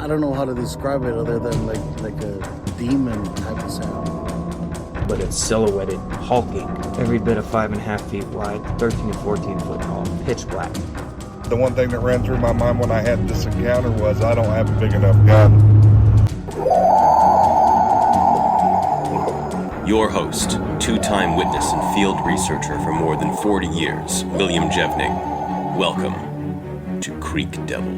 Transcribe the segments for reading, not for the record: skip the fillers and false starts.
I don't know how to describe it other than like a demon type of sound. But it's silhouetted, hulking, every bit of 5.5 feet wide, 13 to 14 foot tall, pitch black. The one thing that ran through my mind when I had this encounter was I don't have a big enough gun. Your host, two-time witness and field researcher for more than 40 years, William Jevning. Welcome to Creek Devil.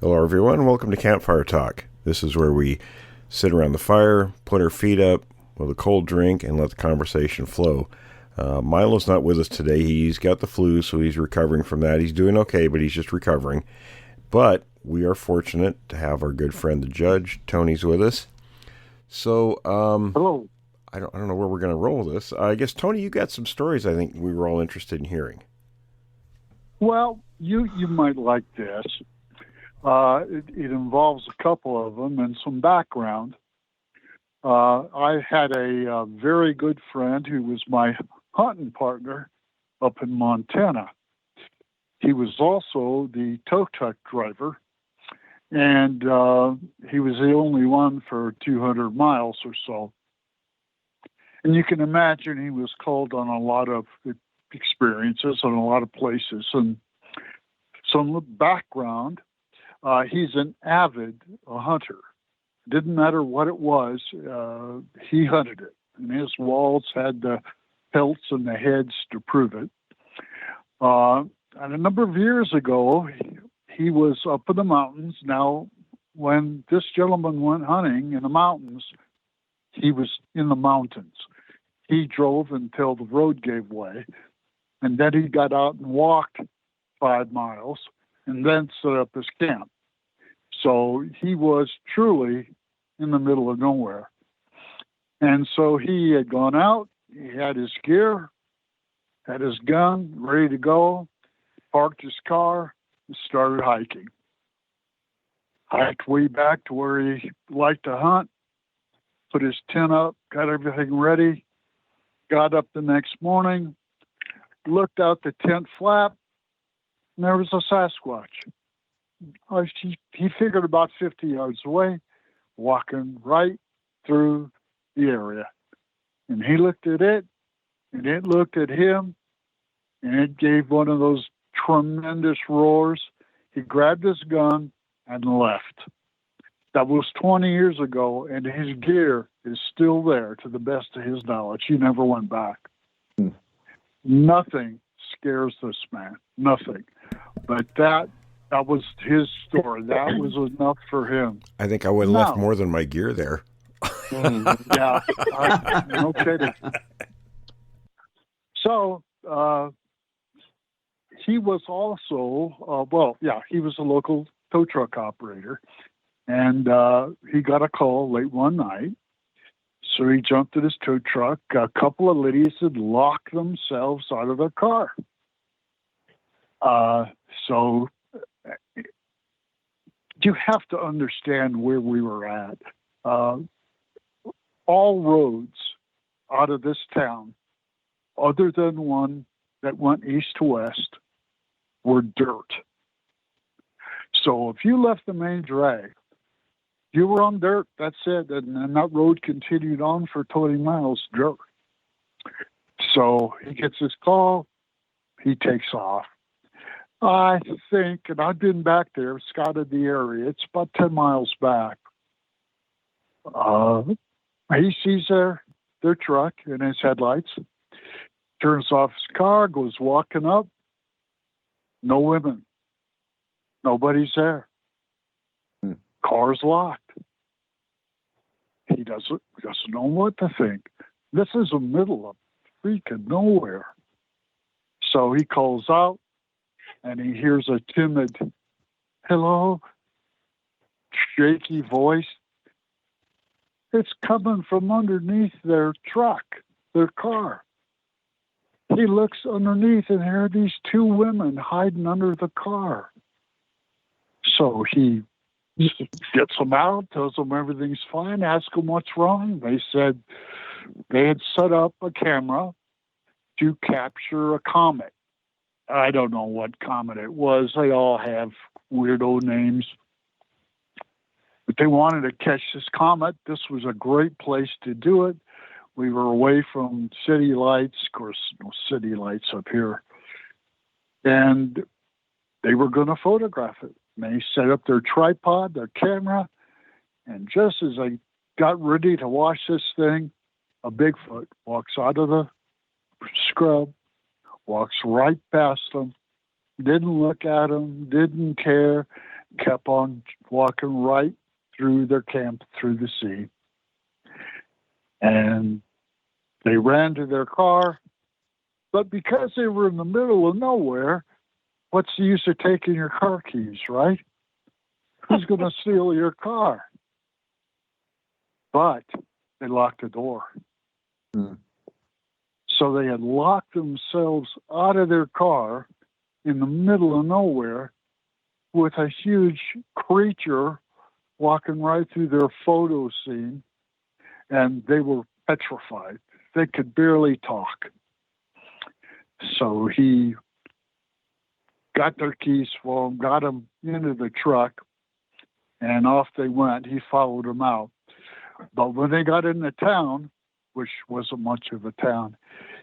Hello everyone, welcome to Campfire Talk. This is where we sit around the fire, put our feet up with a cold drink, and let the conversation flow. Milo's not with us today. He's got the flu, so he's recovering from that. He's doing okay, but he's just recovering. But we are fortunate to have our good friend, the judge. Tony's with us. So, hello. I don't know where we're going to roll this. I guess, Tony, you got some stories I think we were all interested in hearing. Well, you might like this. It involves a couple of them and some background. I had a very good friend who was my hunting partner up in Montana. He was also the tow truck driver, and he was the only one for 200 miles or so. And you can imagine he was called on a lot of experiences in a lot of places. And some background, he's an avid hunter. Didn't matter what it was, he hunted it. And his walls had the pelts and the heads to prove it. And a number of years ago, he was up in the mountains. Now, when this gentleman went hunting in the mountains, he was in the mountains. He drove until the road gave way, and then he got out and walked 5 miles and then set up his camp. So he was truly in the middle of nowhere. And so he had gone out, he had his gear, had his gun ready to go, parked his car, and started hiking. Hiked way back to where he liked to hunt, put his tent up, got everything ready, got up the next morning, looked out the tent flap, and there was a Sasquatch. He figured about 50 yards away, walking right through the area. And he looked at it, and it looked at him, and it gave one of those tremendous roars. He grabbed his gun and left. That was 20 years ago, and his gear is still there to the best of his knowledge. He never went back. Nothing scares this man. Nothing. But that was his story. That was enough for him. I think I would have left more than my gear there. Yeah, no kidding. So he was also, he was a local tow truck operator, and he got a call late one night. So he jumped in his tow truck. A couple of ladies had locked themselves out of their car. So you have to understand where we were at. All roads out of this town, other than one that went east to west, were dirt. So if you left the main drag, you were on dirt, that's it. And that road continued on for 20 miles, dirt. So he gets his call, he takes off. I think, and I've been back there, scouted the area, it's about 10 miles back. He sees their truck and his headlights, turns off his car, goes walking up. No women. Nobody's there. Car's locked. He doesn't know what to think. This is the middle of freaking nowhere. So he calls out, and he hears a timid, hello, shaky voice. It's coming from underneath their truck, their car. He looks underneath, and there are these two women hiding under the car. So he gets them out, tells them everything's fine, asks them what's wrong. They said they had set up a camera to capture a comet. I don't know what comet it was. They all have weirdo names. But they wanted to catch this comet. This was a great place to do it. We were away from city lights. Of course, no city lights up here. And they were going to photograph it. And they set up their tripod, their camera, and just as I got ready to watch this thing, a Bigfoot walks out of the scrub, walks right past them, didn't look at them, didn't care, kept on walking right through their camp, through the sea. And they ran to their car, but because they were in the middle of nowhere, what's the use of taking your car keys, right? Who's going to steal your car? But they locked the door. So they had locked themselves out of their car in the middle of nowhere with a huge creature walking right through their photo scene, and they were petrified. They could barely talk. So he got their keys for them, got them into the truck, and off they went. He followed them out. But when they got into town, which wasn't much of a town,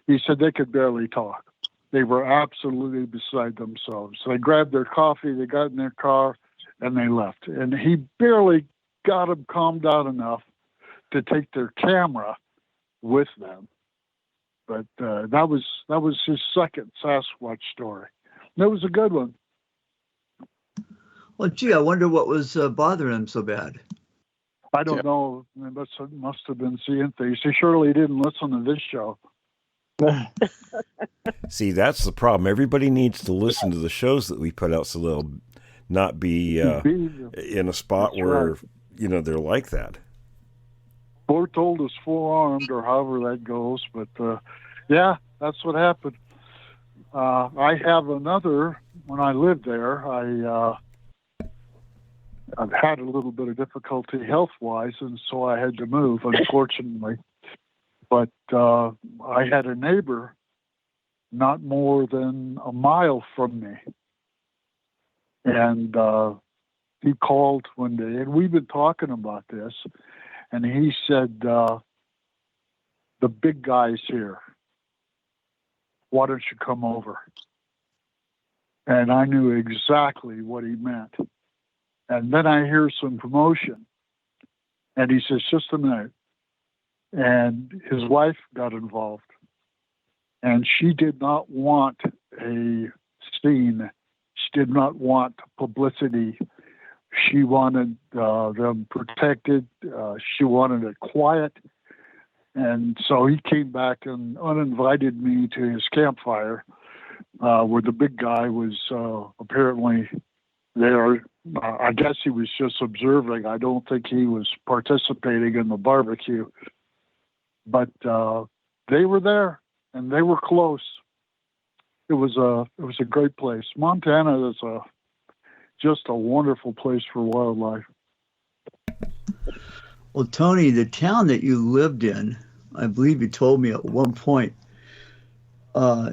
he said they could barely talk. They were absolutely beside themselves. So they grabbed their coffee, they got in their car, and they left. And he barely got them calmed down enough to take their camera with them. But that was his second Sasquatch story. That was a good one. Well, gee, I wonder what was bothering him so bad. I don't know. It must have been seeing things. He surely didn't listen to this show. See, that's the problem. Everybody needs to listen to the shows that we put out so they'll not be in a spot That's where, right. They're like that. We're told is four-armed or however that goes. But, yeah, that's what happened. I have another, when I lived there, I've had a little bit of difficulty health-wise, and so I had to move, unfortunately. But I had a neighbor not more than a mile from me. And he called one day, and we've been talking about this, and he said, the big guy's here. Why don't you come over? And I knew exactly what he meant. And then I hear some commotion. And he says, just a minute. And his wife got involved. And she did not want a scene. She did not want publicity. She wanted them protected. She wanted it quiet. And so he came back and uninvited me to his campfire, where the big guy was apparently there. I guess he was just observing. I don't think he was participating in the barbecue. But they were there, and they were close. It was a great place. Montana is just a wonderful place for wildlife. Well, Tony, the town that you lived in, I believe you told me at one point,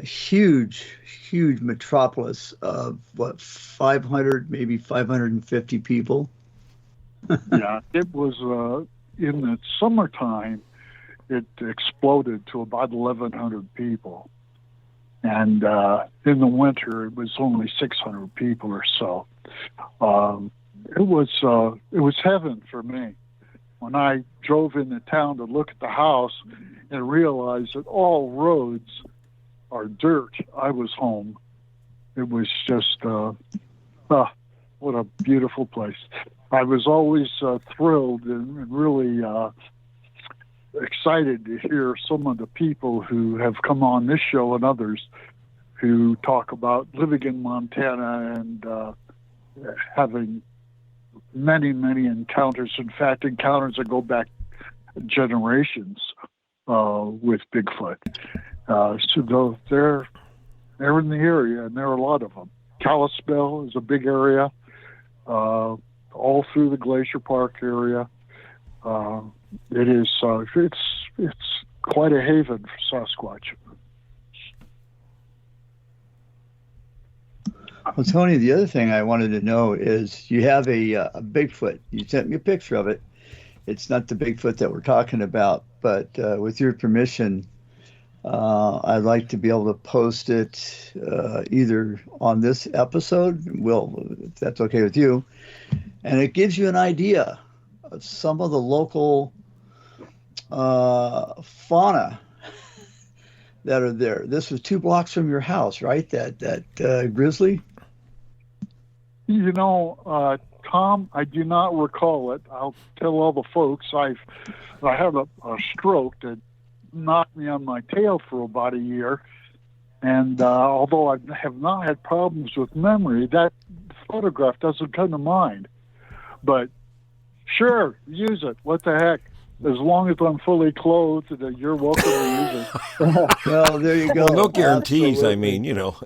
huge metropolis of 500, maybe 550 people. Yeah, it was in the summertime. It exploded to about 1,100 people, and in the winter it was only 600 people or so. It was heaven for me. When I drove into town to look at the house and realized that all roads are dirt, I was home. It was just, what a beautiful place. I was always thrilled and really excited to hear some of the people who have come on this show and others who talk about living in Montana and having many encounters. In fact, encounters that go back generations with Bigfoot. So they're in the area, and there are a lot of them. Kalispell is a big area, all through the Glacier Park area. It is it's quite a haven for Sasquatch. Well, Tony, the other thing I wanted to know is you have a Bigfoot. You sent me a picture of it. It's not the Bigfoot that we're talking about, but with your permission, I'd like to be able to post it either on this episode, well, if that's okay with you, and it gives you an idea of some of the local fauna that are there. This was 2 blocks from your house, right? That grizzly? You know, Tom, I do not recall it. I'll tell all the folks I had a stroke that knocked me on my tail for about a year. And although I have not had problems with memory, that photograph doesn't come to mind. But sure, use it. What the heck? As long as I'm fully clothed, you're welcome to use it. Well, there you go. Well, no guarantees. Absolutely. I mean, you know.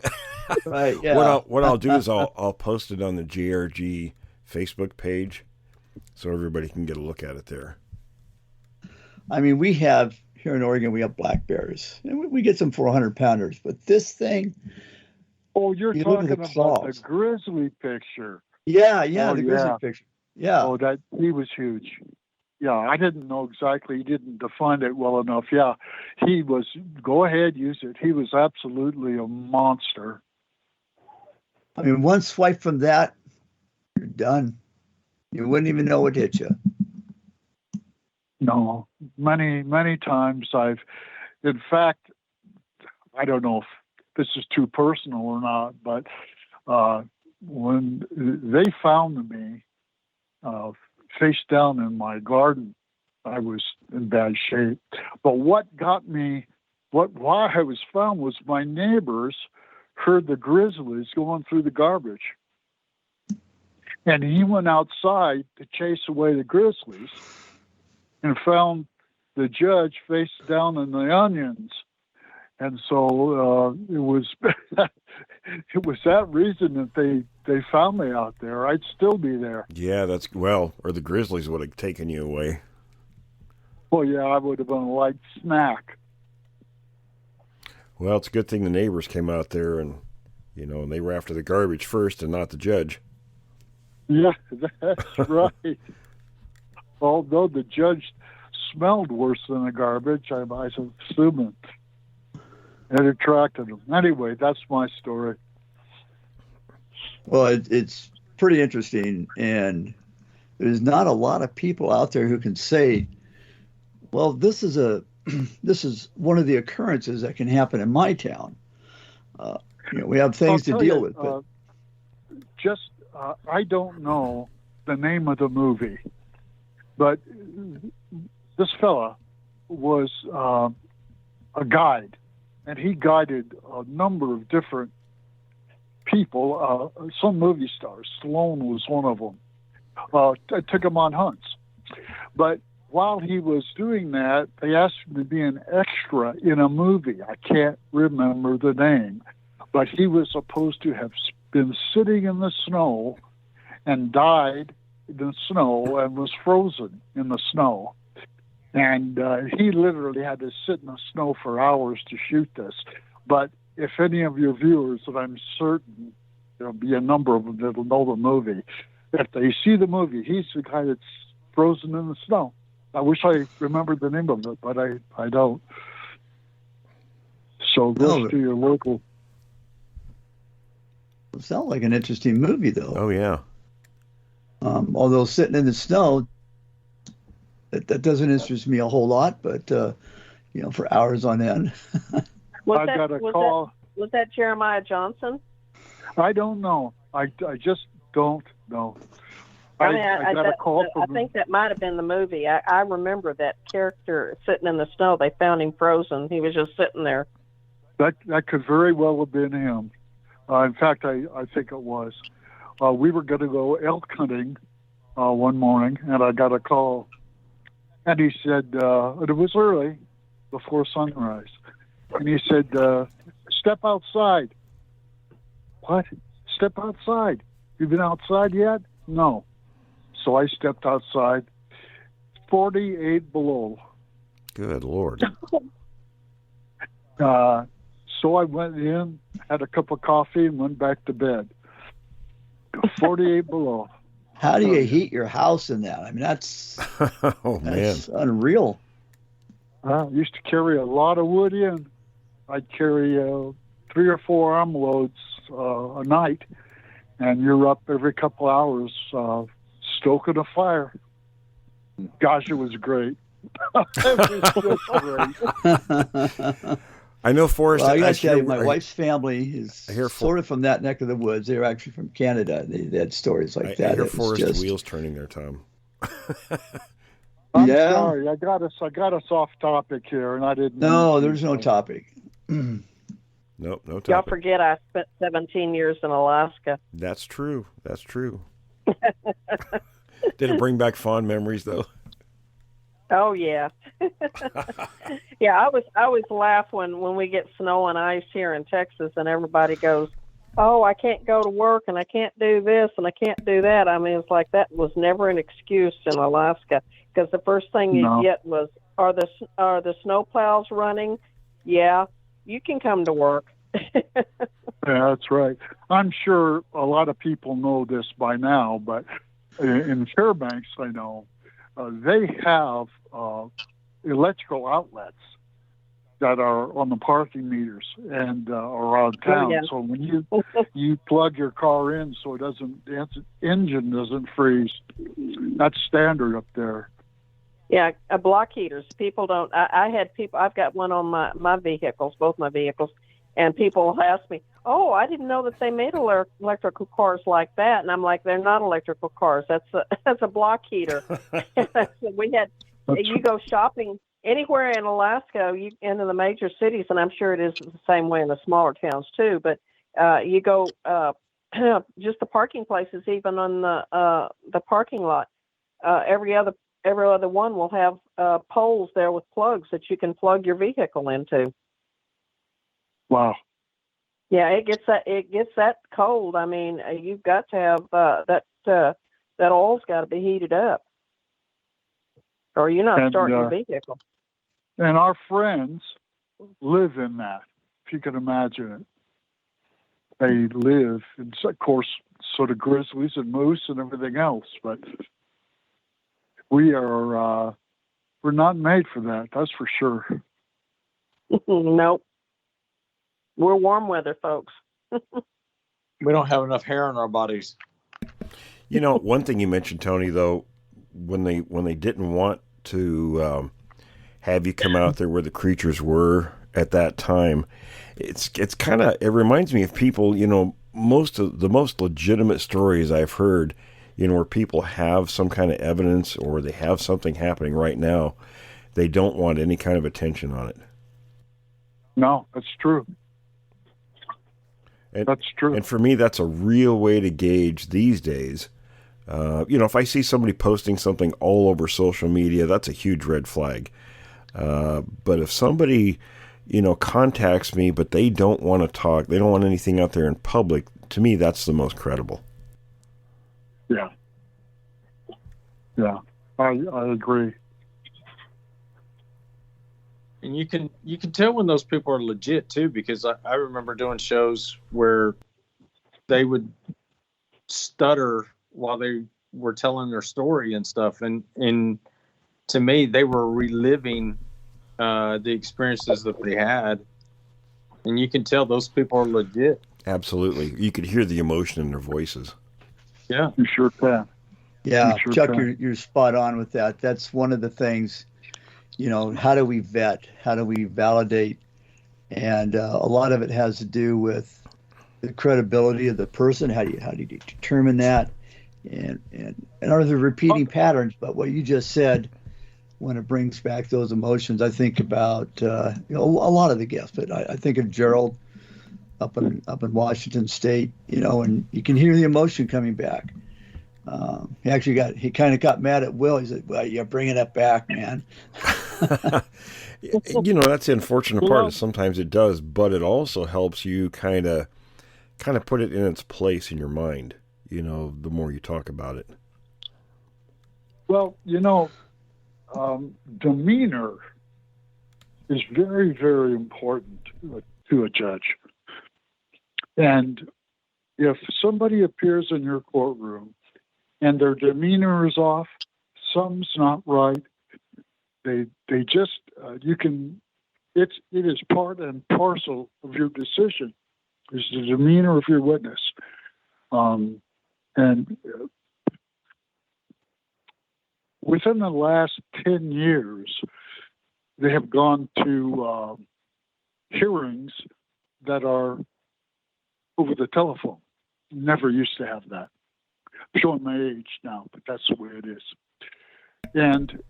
Right, yeah. What I'll do is I'll post it on the JRG Facebook page so everybody can get a look at it there. I mean, we have here in Oregon, we have black bears, and we get some 400-pounders. But this thing, Oh, you're You look talking at the about the claws. grizzly picture. yeah, Oh, the grizzly yeah. picture. Yeah. Oh, he was huge. Yeah, I didn't know exactly. He didn't define it well enough. Yeah, he was. Go ahead, use it. He was absolutely a monster. I mean, one swipe from that, you're done. You wouldn't even know what hit you. No, many times in fact, I don't know if this is too personal or not, but when they found me face down in my garden, I was in bad shape. But what got me, why I was found was my neighbors heard the grizzlies going through the garbage. And he went outside to chase away the grizzlies and found the judge face down in the onions. And so it was it was that reason that they found me out there. I'd still be there. Yeah, or the Grizzlies would have taken you away. Well, yeah, I would have been a light snack. Well, it's a good thing the neighbors came out there and they were after the garbage first and not the judge. Yeah, that's right. Although the judge smelled worse than the garbage, I assume it attracted him. Anyway, that's my story. Well, it's pretty interesting, and there's not a lot of people out there who can say, well, this is one of the occurrences that can happen in my town. We have things to deal with. But I don't know the name of the movie, but this fella was a guide, and he guided a number of different people, some movie stars. Stallone was one of them. Took him on hunts. But while he was doing that, they asked him to be an extra in a movie. I can't remember the name. But he was supposed to have been sitting in the snow and died in the snow and was frozen in the snow. And he literally had to sit in the snow for hours to shoot this. But if any of your viewers, and I'm certain there'll be a number of them that'll know the movie, if they see the movie, he's the guy that's frozen in the snow. I wish I remembered the name of it, but I don't. So go to your local. It sounds like an interesting movie, though. Oh, yeah. Although sitting in the snow, that doesn't interest me a whole lot, but, for hours on end. I got a call. Was that Jeremiah Johnson? I don't know. I just don't know. I got a call from. I think that might have been the movie. I remember that character sitting in the snow. They found him frozen. He was just sitting there. That could very well have been him. In fact, I think it was. We were going to go elk hunting one morning, and I got a call. And he said, it was early, before sunrise. And he said, step outside. What? Step outside? You've been outside yet? No. So I stepped outside. 48 below. Good Lord. So I went in, had a cup of coffee, and went back to bed. 48 below. How do you heat your house in that? I mean, that's man, unreal. I used to carry a lot of wood in. I'd carry 3 or 4 armloads a night, and you're up every couple hours stoking a fire. Gosh, it was great. It was just great. I know Forrest. Well, I got to tell you, my wife's family is sort of from that neck of the woods. They're actually from Canada. They had stories like that. I hear Forrest's wheels turning there, Tom. I'm sorry, I got us off topic here, and I didn't. No, there's no topic. Nope, no topic. Y'all forget I spent 17 years in Alaska. That's true. That's true. Did it bring back fond memories, though? Oh yeah, yeah. I always laugh when we get snow and ice here in Texas, and everybody goes, "Oh, I can't go to work, and I can't do this, and I can't do that." I mean, it's like that was never an excuse in Alaska, because the first thing you get was, "Are the snow plows running?" Yeah, you can come to work. Yeah, that's right. I'm sure a lot of people know this by now, but in Fairbanks, I know. They have electrical outlets that are on the parking meters and around town. Yeah. So when you plug your car in, so the engine doesn't freeze. That's standard up there. Yeah, block heaters. People don't. I had people. I've got one on my vehicles, both my vehicles, and people ask me, "Oh, I didn't know that they made electrical cars like that." And I'm like, "They're not electrical cars. That's a block heater." You go shopping anywhere in Alaska, into the major cities, and I'm sure it is the same way in the smaller towns too. But you go just the parking places, even on the parking lot. Every other one will have poles there with plugs that you can plug your vehicle into. Wow. Yeah, it gets that cold. I mean, you've got to have that oil's got to be heated up, or you're not starting your vehicle. And our friends live in that, if you can imagine it. They live, and of course, sort of grizzlies and moose and everything else, but we're not made for that. That's for sure. Nope. We're warm weather folks. We don't have enough hair on our bodies. You know, one thing you mentioned, Tony, though, when they didn't want to have you come out there where the creatures were at that time, it's kind of, it reminds me of people, you know, most legitimate stories I've heard, you know, where people have some kind of evidence or they have something happening right now, they don't want any kind of attention on it. No, that's true. That's true. And for me, that's a real way to gauge these days. You know, if I see somebody posting something all over social media, that's a huge red flag. But if somebody, you know, contacts me, but they don't want to talk, they don't want anything out there in public, to me, that's the most credible. Yeah. Yeah, I agree. And you can tell when those people are legit too, because I remember doing shows where they would stutter while they were telling their story and stuff, and to me they were reliving the experiences that they had, and you can tell those people are legit. Absolutely, you could hear the emotion in their voices. Yeah, you sure can. Yeah, sure Chuck, can. You're spot on with that. That's one of the things. You know, how do we vet? How do we validate? And a lot of it has to do with the credibility of the person. How do you determine that? And are there repeating patterns? But what you just said, when it brings back those emotions, I think about a lot of the guests. But I think of Gerald up in Washington State. You know, and you can hear the emotion coming back. He kind of got mad at Will. He said, "Well, you're bringing it back, man." You know, that's the unfortunate part. Is sometimes it does, but it also helps you kind of put it in its place in your mind. You know, the more you talk about it. Well, you know, demeanor is very, very important to a judge, and if somebody appears in your courtroom and their demeanor is off, something's not right. They just it is part and parcel of your decision. Is the demeanor of your witness, and within the last 10 years, they have gone to hearings that are over the telephone. Never used to have that. I'm showing my age now, but that's the way it is. And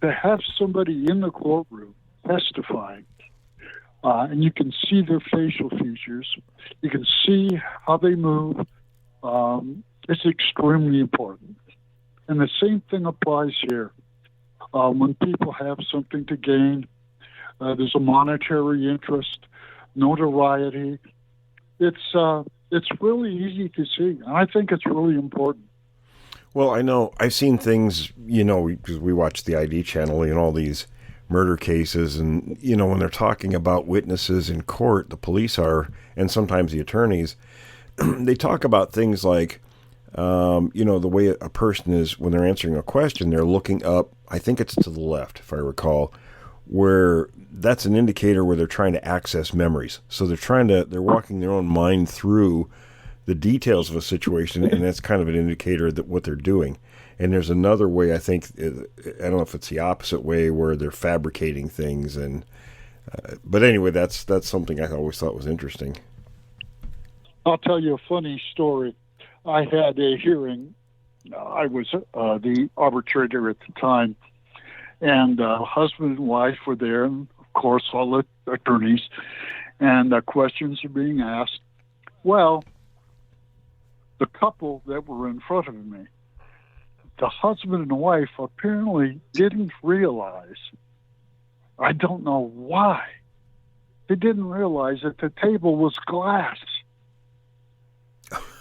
to have somebody in the courtroom testifying, and you can see their facial features, you can see how they move, it's extremely important. And the same thing applies here. When people have something to gain, there's a monetary interest, notoriety. It's really easy to see. And I think it's really important. Well, I know I've seen things, because we watch the ID channel and all these murder cases, and, when they're talking about witnesses in court, the police are, and sometimes the attorneys, they talk about things like, the way a person is, when they're answering a question, they're looking up, I think it's to the left, if I recall, where that's an indicator where they're trying to access memories. So they're walking their own mind through the details of a situation, and that's kind of an indicator that what they're doing. And there's another way, I think, I don't know if it's the opposite way, where they're fabricating things. And but anyway, that's something I always thought was interesting. I'll tell you a funny story. I had a hearing. I was the arbitrator at the time, and husband and wife were there, and of course all the attorneys, and questions are being asked. Well, the couple that were in front of me, the husband and wife apparently didn't realize, I don't know why, they didn't realize that the table was glass.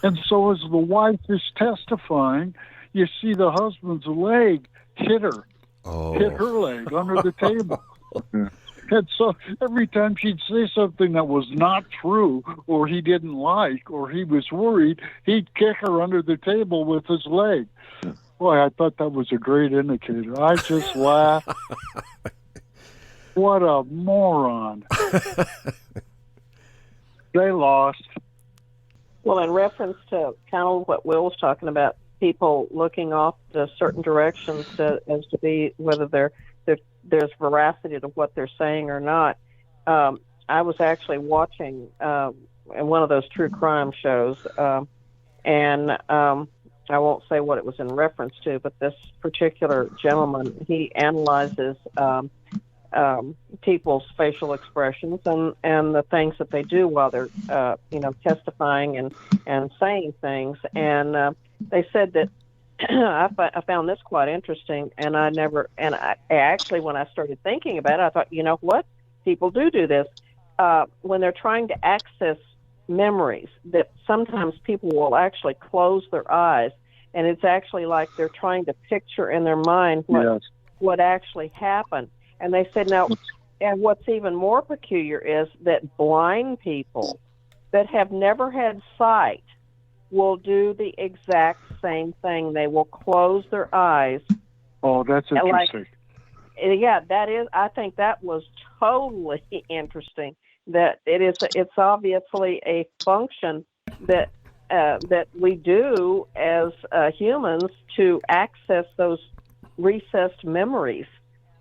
And so as the wife is testifying, you see the husband's leg hit her leg under the table. And so every time she'd say something that was not true, or he didn't like, or he was worried, he'd kick her under the table with his leg. Boy, I thought that was a great indicator. I just laughed. What a moron. They lost. Well, in reference to kind of what Will was talking about, people looking off to certain directions as to be whether there's veracity to what they're saying or not. I was actually watching in one of those true crime shows, and I won't say what it was in reference to, but this particular gentleman, he analyzes people's facial expressions and the things that they do while they're testifying and saying things. And they said that I found this quite interesting, and I actually, when I started thinking about it, I thought, you know what? People do this. When they're trying to access memories, that sometimes people will actually close their eyes, and it's actually like they're trying to picture in their mind what actually happened. And they said, now, and what's even more peculiar is that blind people that have never had sight will do the exact same thing. They will close their eyes. Oh, that's interesting. That is. I think that was totally interesting. That it's obviously a function that we do as humans to access those recessed memories.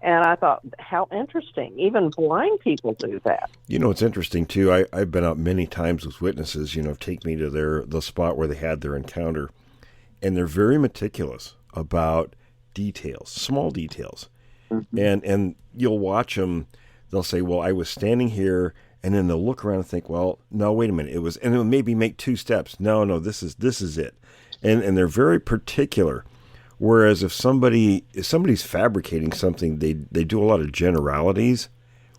And I thought, how interesting. Even blind people do that. It's interesting, too. I've been out many times with witnesses, take me to the spot where they had their encounter. And they're very meticulous about details, small details. Mm-hmm. And you'll watch them. They'll say, well, I was standing here. And then they'll look around and think, well, no, wait a minute. And it'll maybe make two steps. No, this is it. And they're very particular. Whereas if somebody's fabricating something, they do a lot of generalities.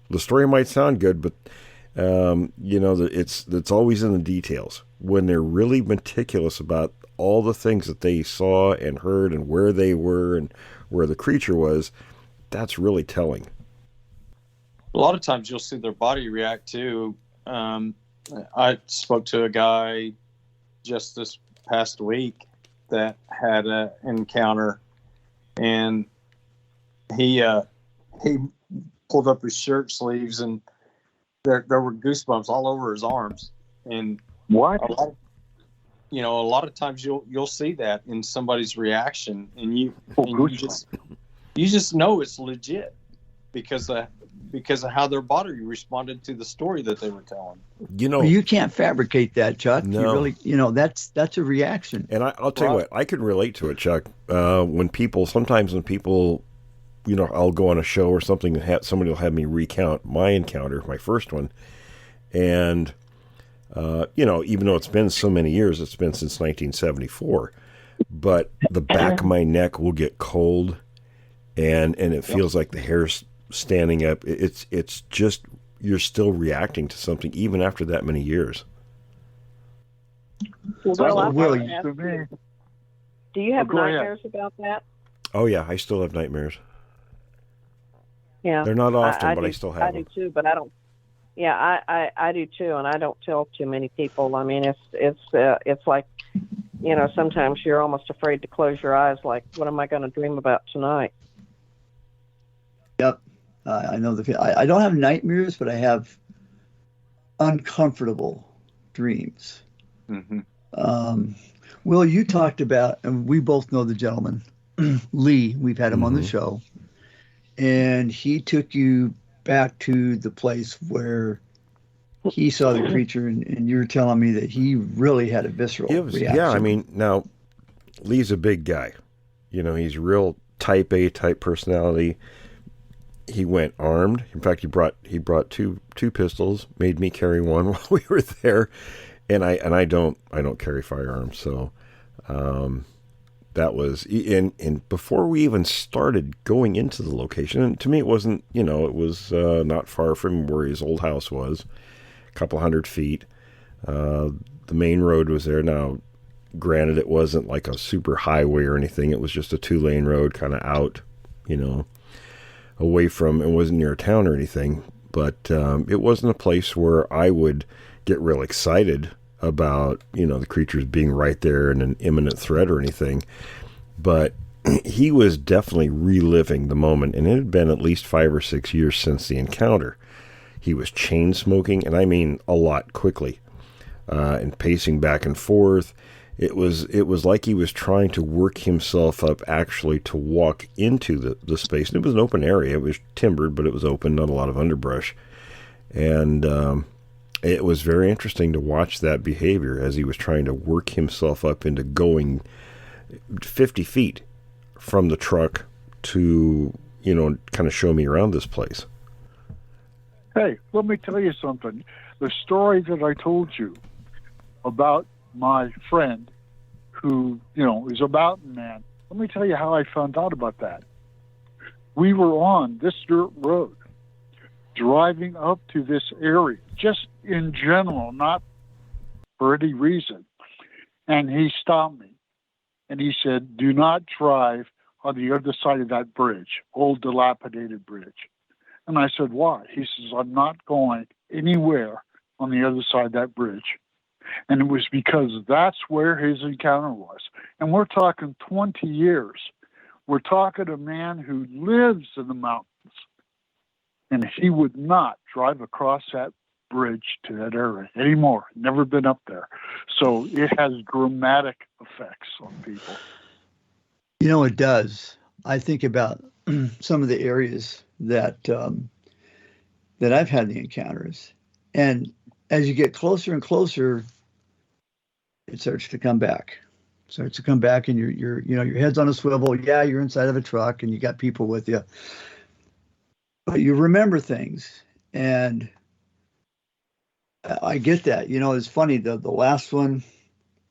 The story might sound good, but it's always in the details. When they're really meticulous about all the things that they saw and heard and where they were and where the creature was, that's really telling. A lot of times you'll see their body react too. I spoke to a guy just this past week that had an encounter, and he pulled up his shirt sleeves, and there were goosebumps all over his arms. And What? a lot of times you'll see that in somebody's reaction, and you just know it's legit because of how their body responded to the story that they were telling. You can't fabricate that, Chuck. No. You really, that's a reaction. And I'll tell you what, I could relate to it, Chuck. When people, I'll go on a show or something and somebody will have me recount my encounter, my first one. And, even though it's been so many years, it's been since 1974, but the back of my neck will get cold and it feels like the hair's standing up. It's just, you're still reacting to something even after that many years. Do you have nightmares about that? Oh yeah, I still have nightmares. Yeah, they're not often, but I still have them. I do too, but I don't. Yeah, I do too, and I don't tell too many people. I mean, it's like, sometimes you're almost afraid to close your eyes. Like, what am I going to dream about tonight? Yep, I know I don't have nightmares, but I have uncomfortable dreams. Mm-hmm. Will, you talked about, and we both know the gentleman, Lee. We've had him on the show, and he took you back to the place where he saw the creature, and you were telling me that he really had a visceral reaction. Yeah, I mean, now, Lee's a big guy. He's real type A type personality. He went armed. In fact, he brought two pistols, made me carry one while we were there. And I don't carry firearms, so that was, and before we even started going into the location, and to me it wasn't, it was not far from where his old house was, a couple 100 feet. The main road was there. Now, granted, it wasn't like a super highway or anything. It was just a 2-lane road, kind of out, away from, it wasn't near a town or anything, but it wasn't a place where I would get real excited about, the creatures being right there and an imminent threat or anything. But he was definitely reliving the moment, and it had been at least 5 or 6 years since the encounter. He was chain smoking, and I mean a lot, quickly, and pacing back and forth. It was like he was trying to work himself up actually to walk into the space. And it was an open area. It was timbered, but it was open, not a lot of underbrush. And it was very interesting to watch that behavior as he was trying to work himself up into going 50 feet from the truck to, kind of show me around this place. Hey, let me tell you something. The story that I told you about my friend who, is a mountain man, let me tell you how I found out about that. We were on this dirt road driving up to this area, just in general, not for any reason. And he stopped me and he said, "Do not drive on the other side of that bridge, old dilapidated bridge." And I said, "Why?" He says, "I'm not going anywhere on the other side of that bridge." And it was because that's where his encounter was. And we're talking 20 years. We're talking a man who lives in the mountains. And he would not drive across that bridge to that area anymore. Never been up there. So it has dramatic effects on people. It does. I think about some of the areas that I've had the encounters. And as you get closer and closer, it starts to come back. And your head's on a swivel. Yeah, you're inside of a truck and you got people with you. But you remember things, and I get that. It's funny, the last one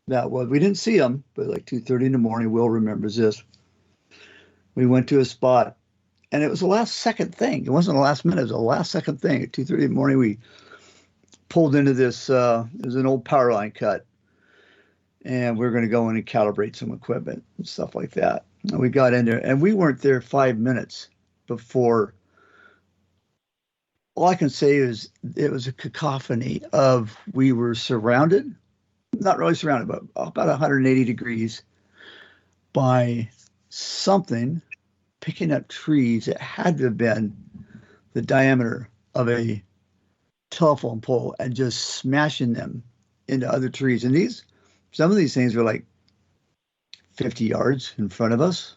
that was, we didn't see them, but like 2:30 in the morning, Will remembers this. We went to a spot, and it was the last second thing. It wasn't the last minute, it was the last second thing. At 2:30 in the morning, we pulled into this, it was an old power line cut, and we were going to go in and calibrate some equipment and stuff like that. And we got in there, and we weren't there 5 minutes before. All I can say is it was a cacophony of, we were surrounded not really surrounded, but about 180 degrees by something picking up trees that had to have been the diameter of a telephone pole and just smashing them into other trees. And some of these things were like 50 yards in front of us,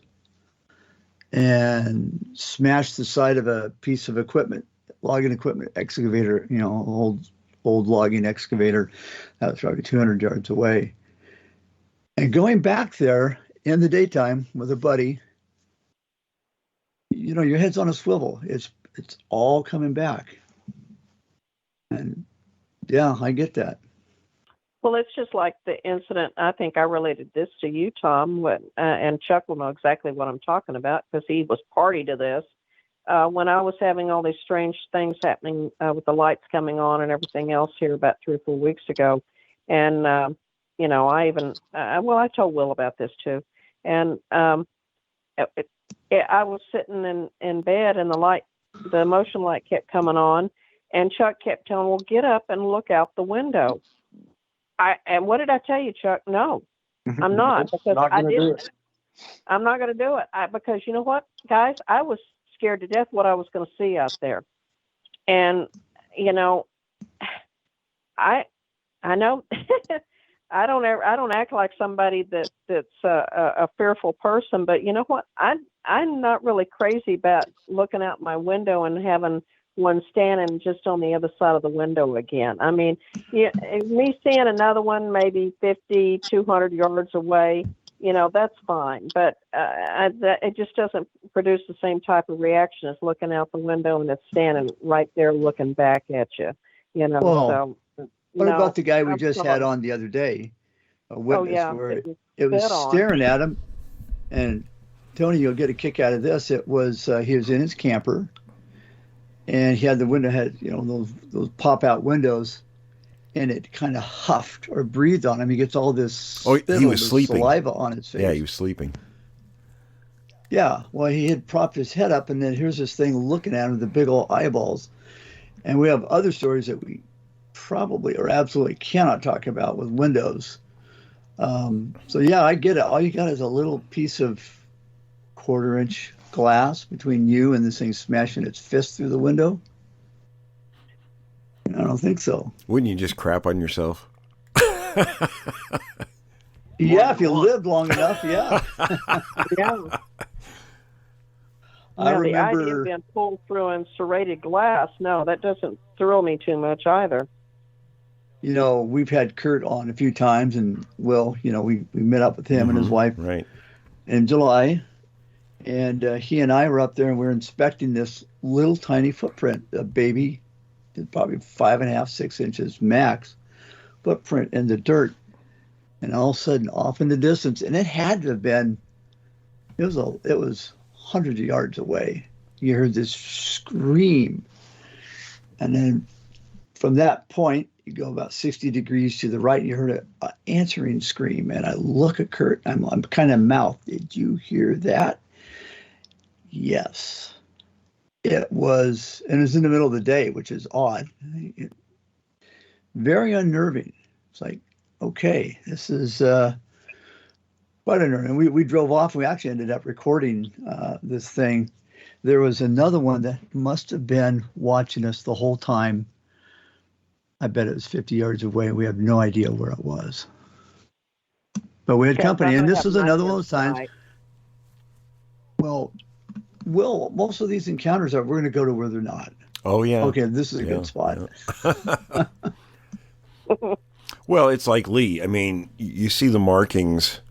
and smashed the side of a piece of equipment, logging equipment, excavator, old logging excavator that was probably 200 yards away. And going back there in the daytime with a buddy, your head's on a swivel. It's all coming back. And yeah, I get that. Well, it's just like the incident. I think I related this to you, Tom, and Chuck will know exactly what I'm talking about because he was party to this. When I was having all these strange things happening with the lights coming on and everything else here about 3 or 4 weeks ago. And, I even, I told Will about this too. And I was sitting in bed and the motion light kept coming on, and Chuck kept telling, well, get up and look out the window. And what did I tell you, Chuck? No, I'm not, because I didn't. I'm not going to do it. Because you know what, guys? I was scared to death what I was going to see out there. And, I know I don't act like somebody that's a fearful person, but you know what? I'm not really crazy about looking out my window and having one standing just on the other side of the window again. I mean, me seeing another one maybe 50, 200 yards away, that's fine. But it just doesn't produce the same type of reaction as looking out the window and it's standing right there looking back at you. Well, what about the guy we just had on the other day? A witness where it was staring at him. And Tony, you'll get a kick out of this. It was he was in his camper, and he had the window those pop out windows, and it kind of huffed or breathed on him. He gets all this he was sleeping, saliva on his face. Yeah, he was sleeping. Yeah, well, he had propped his head up, and then here's this thing looking at him with the big old eyeballs. And we have other stories that we probably or absolutely cannot talk about with windows. So yeah, I get it. All you got is a little piece of 1/4-inch glass between you and this thing smashing its fist through the window. I don't think so. Wouldn't you just crap on yourself? Yeah, if you lived long enough, yeah. Yeah. I remember the idea of being pulled through in serrated glass. No, that doesn't thrill me too much either. We've had Kurt on a few times, and Will, we met up with him and his wife in July. And he and I were up there, and we were inspecting this little tiny footprint, a baby, probably 5.5, 6 inches max footprint in the dirt. And all of a sudden, off in the distance, and it had to have been, it was hundreds of yards away. You heard this scream. And then from that point, you go about 60 degrees to the right, and you heard an answering scream. And I look at Kurt, I'm kind of mouth. Did you hear that? Yes. It was, and it was in the middle of the day, which is odd. Very unnerving. It's like, okay, this is quite unnerving. And we drove off, and we actually ended up recording this thing. There was another one that must have been watching us the whole time. I bet it was 50 yards away. We have no idea where it was. But we had company, and this is another one of those times. Well, most of these encounters we're going to go to where they're not. Oh, yeah. Okay, this is a good spot. Yeah. Well, it's like Lee. I mean, you see the markings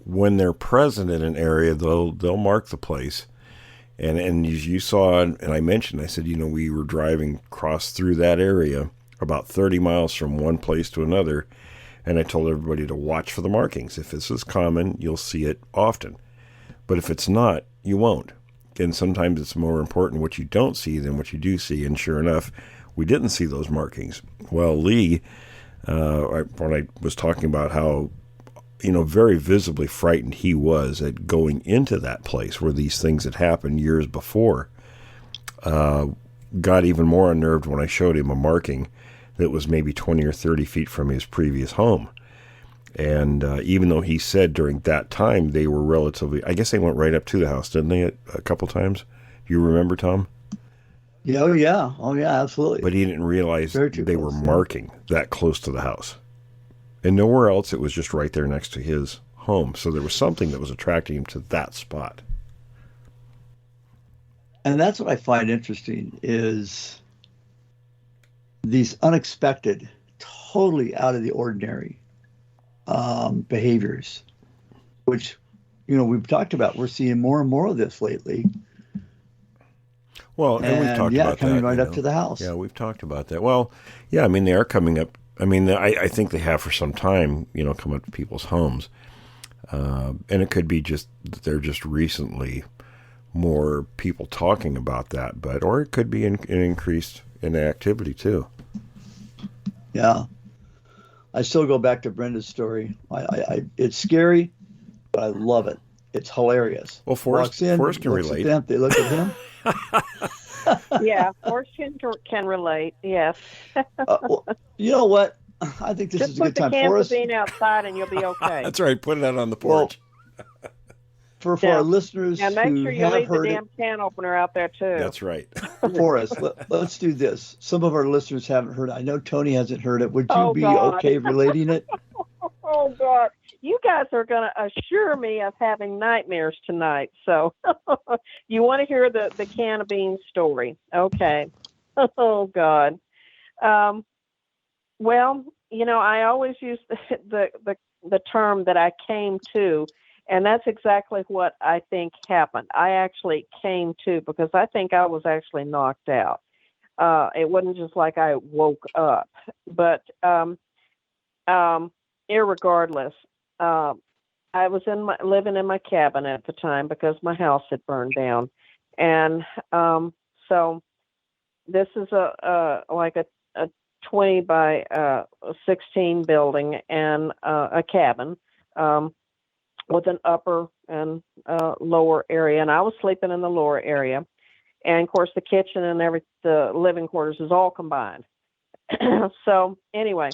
when they're present in an area. They'll mark the place. And as you saw, and I mentioned, I said, we were driving across through that area about 30 miles from one place to another. And I told everybody to watch for the markings. If this is common, you'll see it often. But if it's not, you won't. And sometimes it's more important what you don't see than what you do see. And sure enough, we didn't see those markings. Well, Lee, when I was talking about how, very visibly frightened he was at going into that place where these things had happened years before, got even more unnerved when I showed him a marking that was maybe 20 or 30 feet from his previous home. And even though he said during that time they were relatively, I guess they went right up to the house, didn't they, a couple times? You remember, Tom? Yeah, oh yeah, absolutely. But he didn't realize Very they were close, marking that close to the house. And nowhere else, it was just right there next to his home. So there was something that was attracting him to that spot. And that's what I find interesting is these unexpected, totally out of the ordinary behaviors, which, we've talked about. We're seeing more and more of this lately. Well, and we've talked about coming that. right up to the house. Yeah, we've talked about that. Well, yeah, I mean, they are coming up. I mean, I think they have for some time, come up to people's homes. And it could be just that they're just recently more people talking about that, or it could be an increase in activity too. Yeah. I still go back to Brenda's story. It's scary, but I love it. It's hilarious. Well, Forrest can relate. Them, they look at him. Yeah, Forrest can relate. Yes. Well, you know what? I think this is a good time for us. Just put the can outside, and you'll be okay. That's right. Put it out on the porch. Well, for our listeners and make sure you leave the damn can opener out there too. That's right. For us, let's do this. Some of our listeners haven't heard it. I know Tony hasn't heard it. Would you be okay relating it? Oh God. You guys are going to assure me of having nightmares tonight. So you want to hear the can of beans story. Okay. Oh, God. Well, I always use the term that I came to, and that's exactly what I think happened. I actually came to because I think I was actually knocked out. It wasn't just like I woke up. But irregardless, I was living in my cabin at the time because my house had burned down, and so this is a 20 by 16 building and a cabin with an upper and lower area, and I was sleeping in the lower area, and of course the kitchen and the living quarters is all combined. So anyway.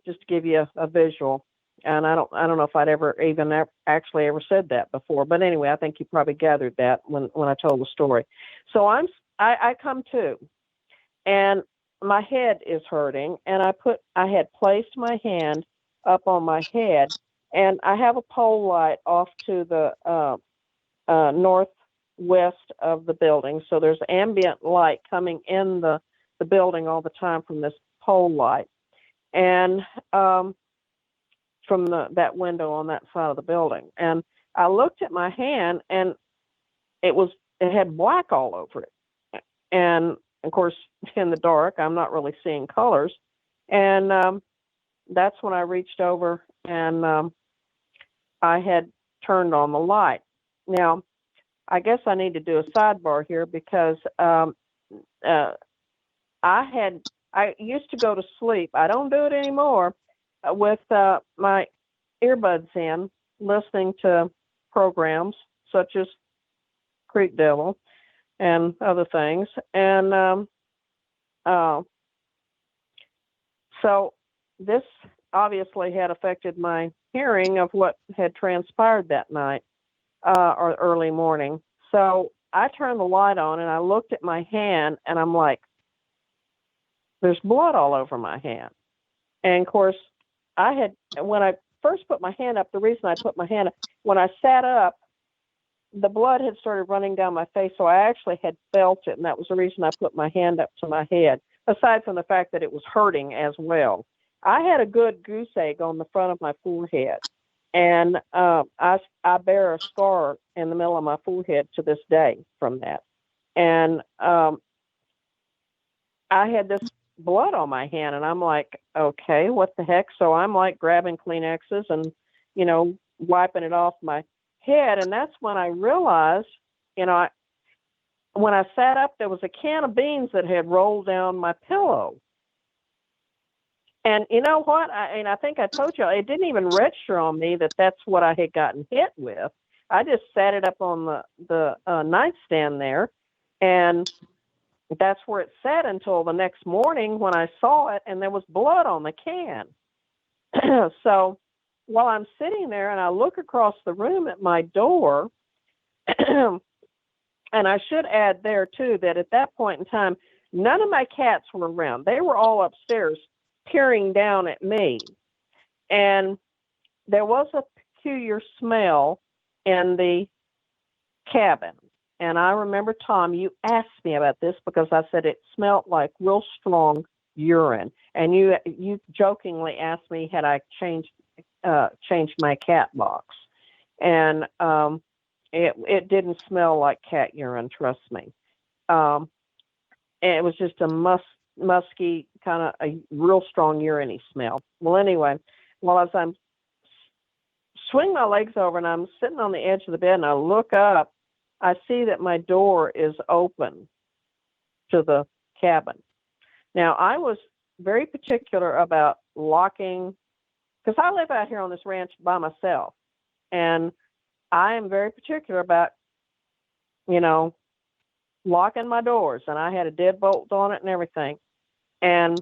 Just to give you a visual, and I don't know if I'd ever said that before, but anyway, I think you probably gathered that when I told the story. So I come to, and my head is hurting, and I had placed my hand up on my head, and I have a pole light off to the northwest of the building, so there's ambient light coming in the building all the time from this pole light. And from that window on that side of the building, and I looked at my hand, and it had black all over it. And of course, in the dark, I'm not really seeing colors. And that's when I reached over and I had turned on the light. Now, I guess I need to do a sidebar here because I used to go to sleep. I don't do it anymore with my earbuds in, listening to programs such as Creek Devil and other things. And so this obviously had affected my hearing of what had transpired that night or early morning. So I turned the light on and I looked at my hand, and I'm like, there's blood all over my hand. And of course, when I first put my hand up, the reason I put my hand up, when I sat up, the blood had started running down my face, so I actually had felt it, and that was the reason I put my hand up to my head, aside from the fact that it was hurting as well. I had a good goose egg on the front of my forehead, and I bear a scar in the middle of my forehead to this day from that. And I had this blood on my hand, and I'm like, okay, what the heck? So I'm like grabbing Kleenexes and, wiping it off my head. And that's when I realized, when I sat up, there was a can of beans that had rolled down my pillow. And you know what? I think I told you, it didn't even register on me that that's what I had gotten hit with. I just sat it up on the nightstand there, and that's where it sat until the next morning when I saw it, and there was blood on the can. So while I'm sitting there and I look across the room at my door, and I should add there too that at that point in time, none of my cats were around. They were all upstairs peering down at me. And there was a peculiar smell in the cabin. And I remember, Tom, you asked me about this because I said it smelled like real strong urine. And you jokingly asked me had I changed my cat box. And it didn't smell like cat urine, trust me. And it was just a musky, kind of a real strong urine smell. Well, anyway, while as I'm swing my legs over and I'm sitting on the edge of the bed and I look up, I see that my door is open to the cabin. Now, I was very particular about locking, because I live out here on this ranch by myself, and I am very particular about, locking my doors, and I had a deadbolt on it and everything. And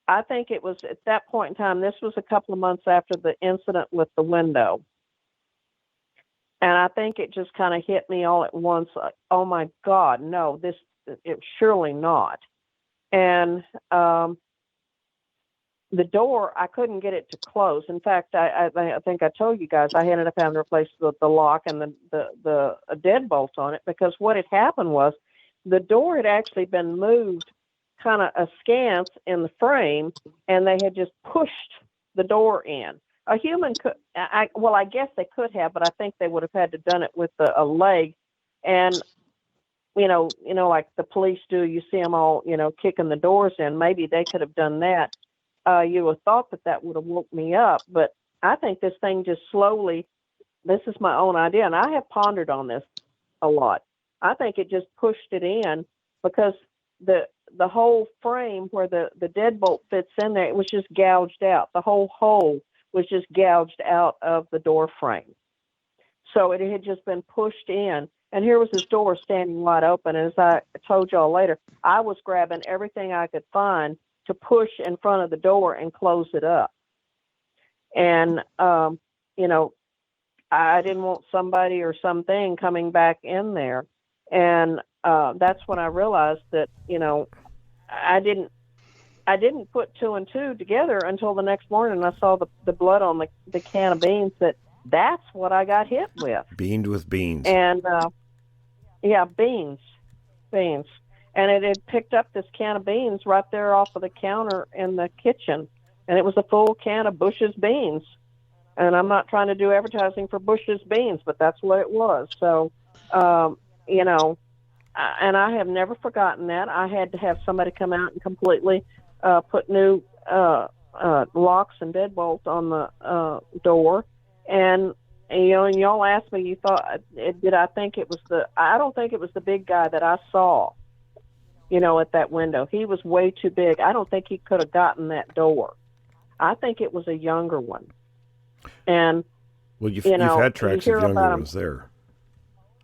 I think it was at that point in time, this was a couple of months after the incident with the window. And I think it just kind of hit me all at once. Like, oh my God, no, it surely not. And the door, I couldn't get it to close. In fact, I think I told you guys, I ended up having to replace the lock and the deadbolt on it, because what had happened was the door had actually been moved kind of askance in the frame, and they had just pushed the door in. A human could, I guess they could have, but I think they would have had to done it with a leg. And, like the police do, you see them all, kicking the doors in. Maybe they could have done that. You would have thought that would have woke me up. But I think this thing just slowly, this is my own idea, and I have pondered on this a lot. I think it just pushed it in because the whole frame where the deadbolt fits in there, it was just gouged out. The whole hole was just gouged out of the door frame. So it had just been pushed in. And here was this door standing wide open. As I told y'all later, I was grabbing everything I could find to push in front of the door and close it up. And, I didn't want somebody or something coming back in there. And that's when I realized that, I didn't put two and two together until the next morning. I saw the blood on the can of beans. That's what I got hit with. Beaned with beans. And beans. And it had picked up this can of beans right there off of the counter in the kitchen, and it was a full can of Bush's beans. And I'm not trying to do advertising for Bush's beans, but that's what it was. So, and I have never forgotten that. I had to have somebody come out and completely put new locks and deadbolts on the door. And y'all asked me, you thought, did I think it was I don't think it was the big guy that I saw, at that window. He was way too big. I don't think he could have gotten that door. I think it was a younger one. And, well, you've had tracks of younger ones there.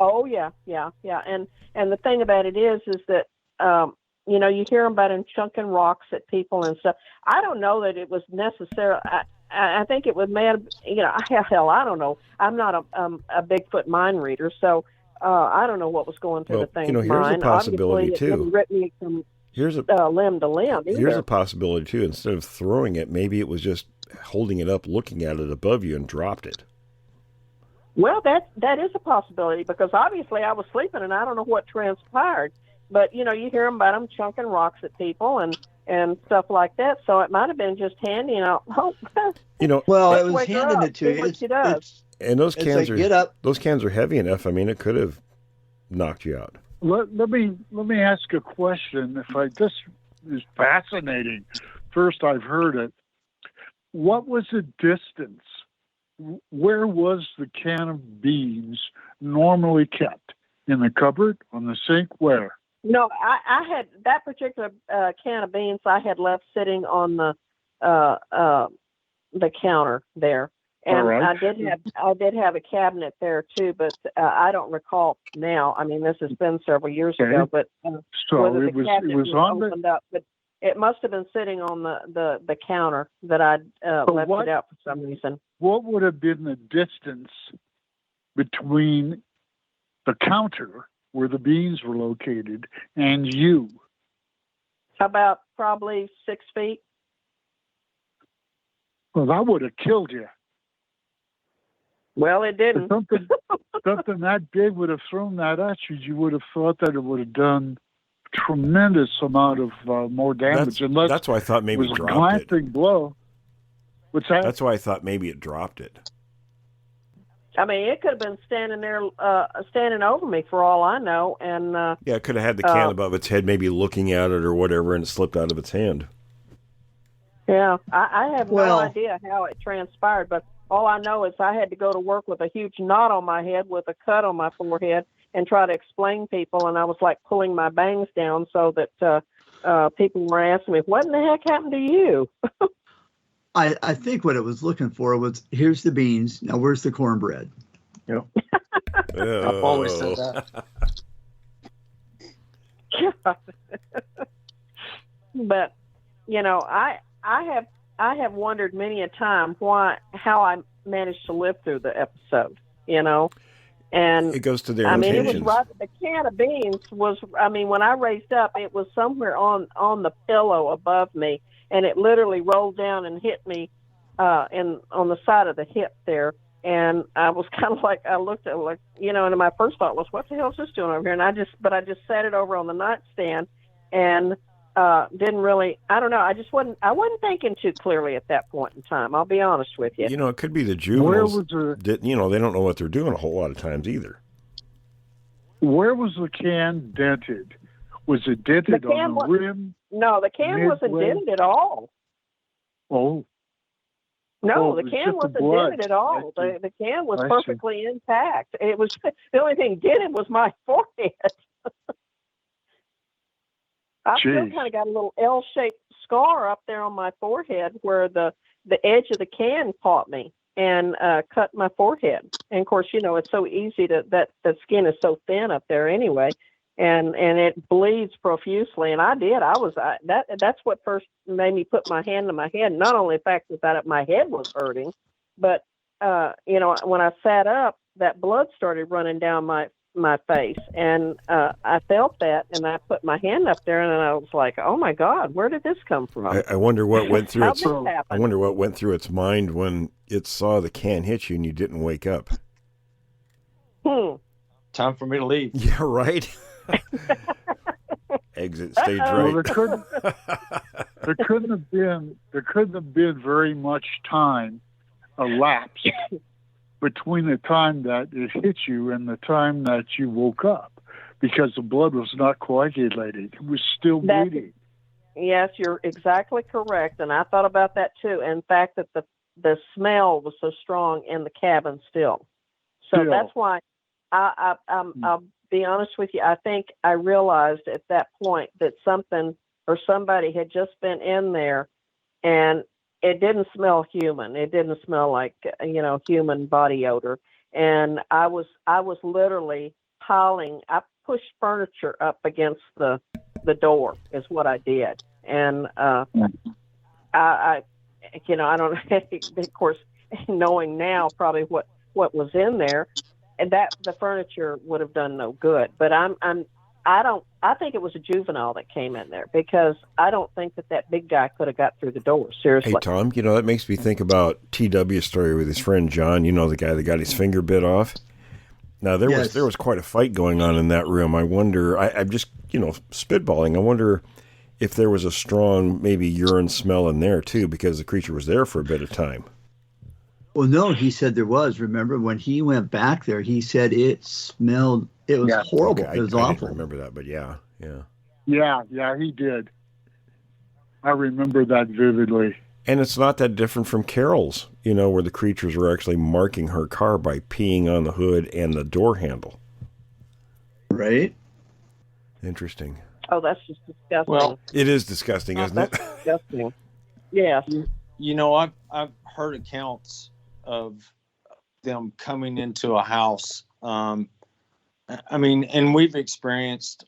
Oh, yeah. And the thing about it is that, you hear about him chunking rocks at people and stuff. I don't know that it was necessary. I think it was mad. Hell, I don't know. I'm not a Bigfoot mind reader, so I don't know what was going through the thing's mind. Here's a possibility Obviously, too. It didn't rip me from limb to limb. Either. Here's a possibility too. Instead of throwing it, maybe it was just holding it up, looking at it above you, and dropped it. Well, that is a possibility, because obviously I was sleeping and I don't know what transpired. But you hear about them chunking rocks at people and stuff like that. So it might have been just handing out. Well, it was handing it to you. And those cans get up. Those cans are heavy enough. I mean, it could have knocked you out. Let me ask a question. This is fascinating. First, I've heard it. What was the distance? Where was the can of beans normally kept? In the cupboard, on the sink, where? No, I had that particular can of beans I had left sitting on the counter there. And right. I did have a cabinet there too, but I don't recall now. I mean, this has been several years ago, but so whether it the cabinet was on opened up. But It must have been sitting on the counter that I'd left it out for some reason. What would have been the distance between the counter where the beans were located and you? About probably 6 feet. Well, that would have killed you. Well, it didn't. Something that big would have thrown that at you. You would have thought that it would have done tremendous amount of more damage. That's why I thought maybe it dropped it. Glancing blow. What's that? That's why I thought maybe it dropped it. I mean, it could have been standing there, standing over me for all I know. And yeah, it could have had the can above its head, maybe looking at it or whatever, and it slipped out of its hand. Yeah, I have no idea how it transpired, but all I know is I had to go to work with a huge knot on my head with a cut on my forehead and try to explain people, and I was like pulling my bangs down so that people were asking me, what in the heck happened to you? I think what it was looking for was, here's the beans, now where's the cornbread? Yep. I've always said that. But, you know, I have wondered many a time how I managed to live through the episode, you know. And it goes to their intentions. intentions. It was right. The can of beans was, I mean, when I raised up, it was somewhere on the pillow above me, and it literally rolled down and hit me on the side of the hip there. And I was kind of like, I looked at it like, you know, and my first thought was, what the hell is this doing over here? And I just sat it over on the nightstand and didn't really, I don't know. I wasn't thinking too clearly at that point in time. I'll be honest with you. You know, it could be the juveniles. You know, they don't know what they're doing a whole lot of times either. Where was the can dented? Was it dented on the rim? No, the can wasn't dented at all. Oh. No, the can wasn't dented at all. The can was perfectly intact. It was the only thing dented was my forehead. I still kind of got a little L-shaped scar up there on my forehead where the edge of the can caught me and cut my forehead. And of course, you know, it's so easy that the skin is so thin up there anyway, and it bleeds profusely. And that's what first made me put my hand to my head. Not only the fact that my head was hurting, but you know, when I sat up, that blood started running down my face, and I felt that, and I put my hand up there, and I was like, "Oh my God, where did this come from?" I wonder what went through I wonder what went through its mind when it saw the can hit you and you didn't wake up. Time for me to leave. Yeah, right. Exit stage right. Well, there couldn't have been very much time elapsed between the time that it hit you and the time that you woke up, because the blood was not coagulated. It was still bleeding. Yes, you're exactly correct, and I thought about that too. In fact, that the smell was so strong in the cabin still. So that's why I'll be honest with you. I think I realized at that point that something or somebody had just been in there, and it didn't smell human. It didn't smell like, you know, human body odor. And I was literally piling. I pushed furniture up against the door is what I did. And I you know, I don't. Of course, knowing now probably what was in there, and that the furniture would have done no good. But I think it was a juvenile that came in there, because I don't think that big guy could have got through the door. Seriously. Hey, Tom, you know, that makes me think about TW's story with his friend John, you know, the guy that got his finger bit off. Now, there was quite a fight going on in that room. I wonder, I'm just, you know, spitballing. I wonder if there was a strong, maybe urine smell in there, too, because the creature was there for a bit of time. Well, no, he said there was. Remember, when he went back there, he said it smelled, it was horrible. Okay, it was I awful. didn't remember that, but yeah. Yeah, he did. I remember that vividly. And it's not that different from Carol's, you know, where the creatures were actually marking her car by peeing on the hood and the door handle. Right? Interesting. Oh, that's just disgusting. Well, it is disgusting, isn't it? That's disgusting. Yes. You know, I've heard accounts of them coming into a house, and I mean, and we've experienced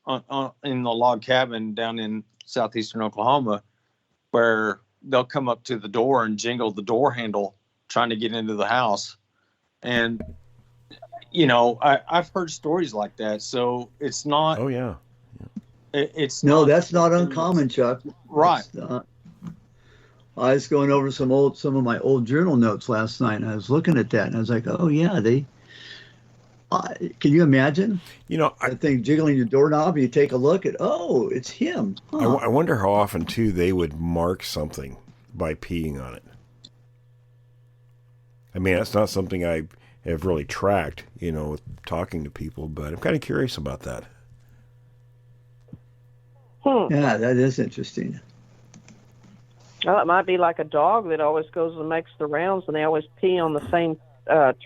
in the log cabin down in southeastern Oklahoma where they'll come up to the door and jingle the door handle trying to get into the house. And, you know, I've heard stories like that. So it's not. Oh, yeah. It's no, that's not uncommon, Chuck. Right. I was going over some of my old journal notes last night, and I was looking at that, and I was like, oh, yeah, can you imagine? You know, that thing jiggling your doorknob, you take a look at, oh, it's him. Huh. I wonder how often, too, they would mark something by peeing on it. I mean, that's not something I have really tracked, you know, talking to people, but I'm kind of curious about that. Yeah, that is interesting. Well, it might be like a dog that always goes and makes the rounds, and they always pee on the same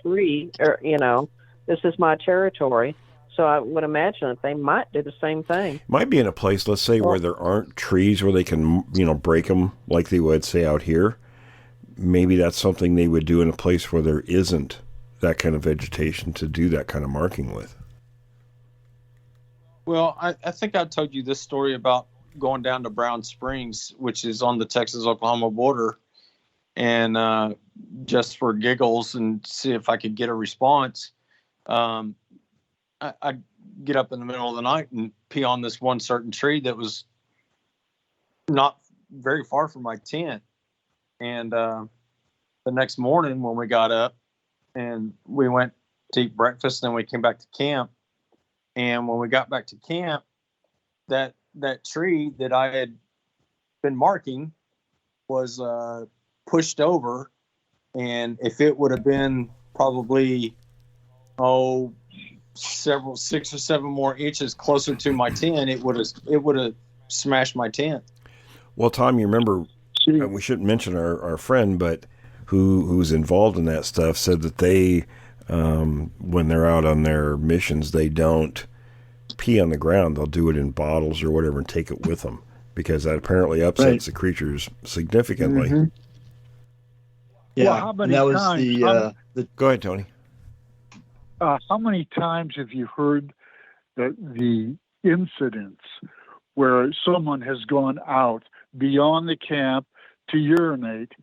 tree, or, you know, this is my territory. So I would imagine that they might do the same thing. Might be in a place, let's say, where there aren't trees where they can, you know, break them like they would, say, out here. Maybe that's something they would do in a place where there isn't that kind of vegetation to do that kind of marking with. Well, I think I told you this story about going down to Brown Springs, which is on the Texas-Oklahoma border, and just for giggles and see if I could get a response, I'd get up in the middle of the night and pee on this one certain tree that was not very far from my tent. And the next morning when we got up and we went to eat breakfast, and then we came back to camp. And when we got back to camp, that tree that I had been marking was pushed over. And if it would have been probably, 6 or 7 more inches closer to my tent, it would have smashed my tent. Well, Tom, you remember, we shouldn't mention our friend, but who's involved in that stuff, said that they, when they're out on their missions, they don't pee on the ground. They'll do it in bottles or whatever and take it with them, because that apparently upsets the creatures significantly. Mm-hmm. Yeah, well, how many that was times, Go ahead, Tony. How many times have you heard the incidents where someone has gone out beyond the camp to urinate,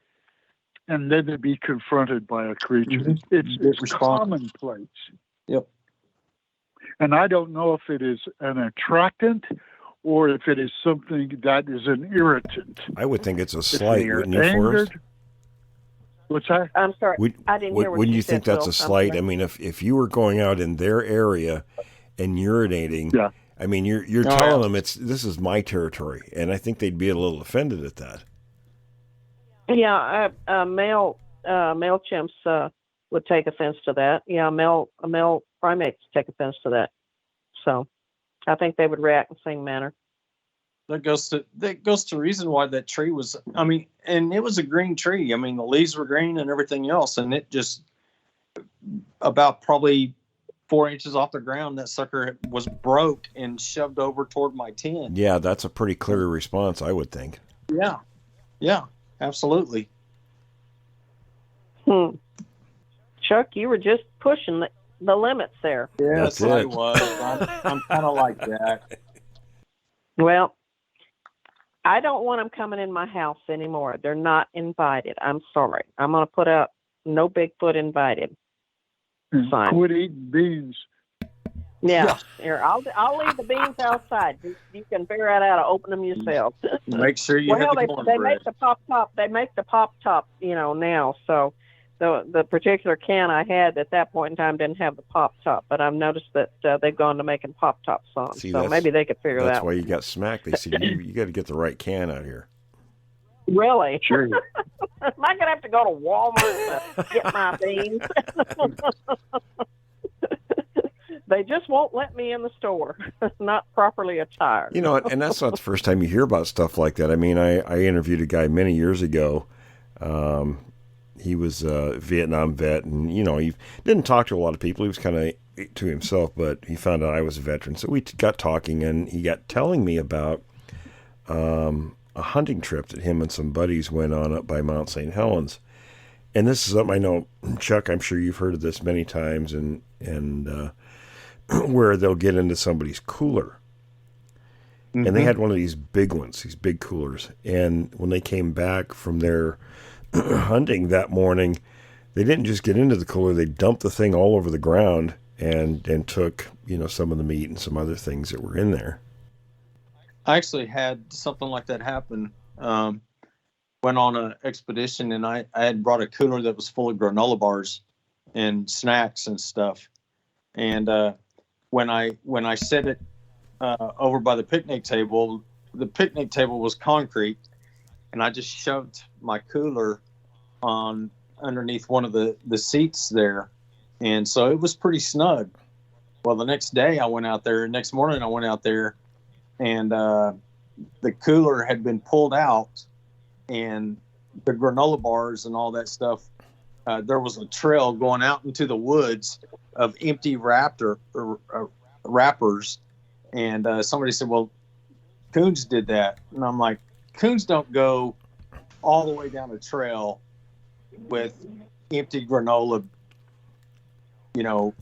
and then to be confronted by a creature? Mm-hmm. It's commonplace. Yep. And I don't know if it is an attractant or if it is something that is an irritant. I would think it's a slight, wouldn't you, angered. Forrest? What's that? I'm sorry, I didn't hear what Wouldn't you you said, think that's Phil. a slight? I mean, if you were going out in their area and urinating, Yeah. I mean, you're telling them this is my territory, and I think they'd be a little offended at that. Yeah, male chimps would take offense to that. Yeah, male primates take offense to that. So I think they would react in the same manner. That goes to reason why that tree was, I mean, and it was a green tree. I mean, the leaves were green and everything else, and it just about probably 4 inches off the ground, that sucker was broke and shoved over toward my tent. Yeah, that's a pretty clear response, I would think. Yeah, absolutely. Chuck, you were just pushing the limits there. Yes, I was. I'm kind of like that. Well, I don't want them coming in my house anymore. They're not invited. I'm sorry. I'm going to put out no Bigfoot invited sign. Quit eating beans. Yeah. Here, I'll leave the beans outside. You can figure out how to open them yourself. Make sure you have the they cornbread. make the pop top. They make the pop top, now. So the particular can I had at that point in time didn't have the pop top, but I've noticed that they've gone to making pop top songs. See, so maybe they could figure that out. That's why you got smacked. They said you got to get the right can out here. Really? Sure. Am I going to have to go to Walmart to get my beans? They just won't let me in the store. Not properly attired. And that's not the first time you hear about stuff like that. I mean, I interviewed a guy many years ago. He was a Vietnam vet, and, he didn't talk to a lot of people. He was kind of to himself, but he found out I was a veteran. So we got talking, and he got telling me about a hunting trip that him and some buddies went on up by Mount St. Helens. And this is something I know, Chuck, I'm sure you've heard of this many times, and where they'll get into somebody's cooler. And they had one of these big ones, these big coolers. And when they came back from their hunting that morning, they didn't just get into the cooler. They dumped the thing all over the ground and took, some of the meat and some other things that were in there. I actually had something like that happen. Went on an expedition, and I had brought a cooler that was full of granola bars and snacks and stuff. And when I set it over by the picnic table was concrete, and I just shoved my cooler on underneath one of the seats there, and so it was pretty snug. Well, next morning I went out there, and the cooler had been pulled out, and the granola bars and all that stuff, there was a trail going out into the woods of empty wrappers. And somebody said, well, coons did that. And I'm like, coons don't go all the way down a trail with empty granola,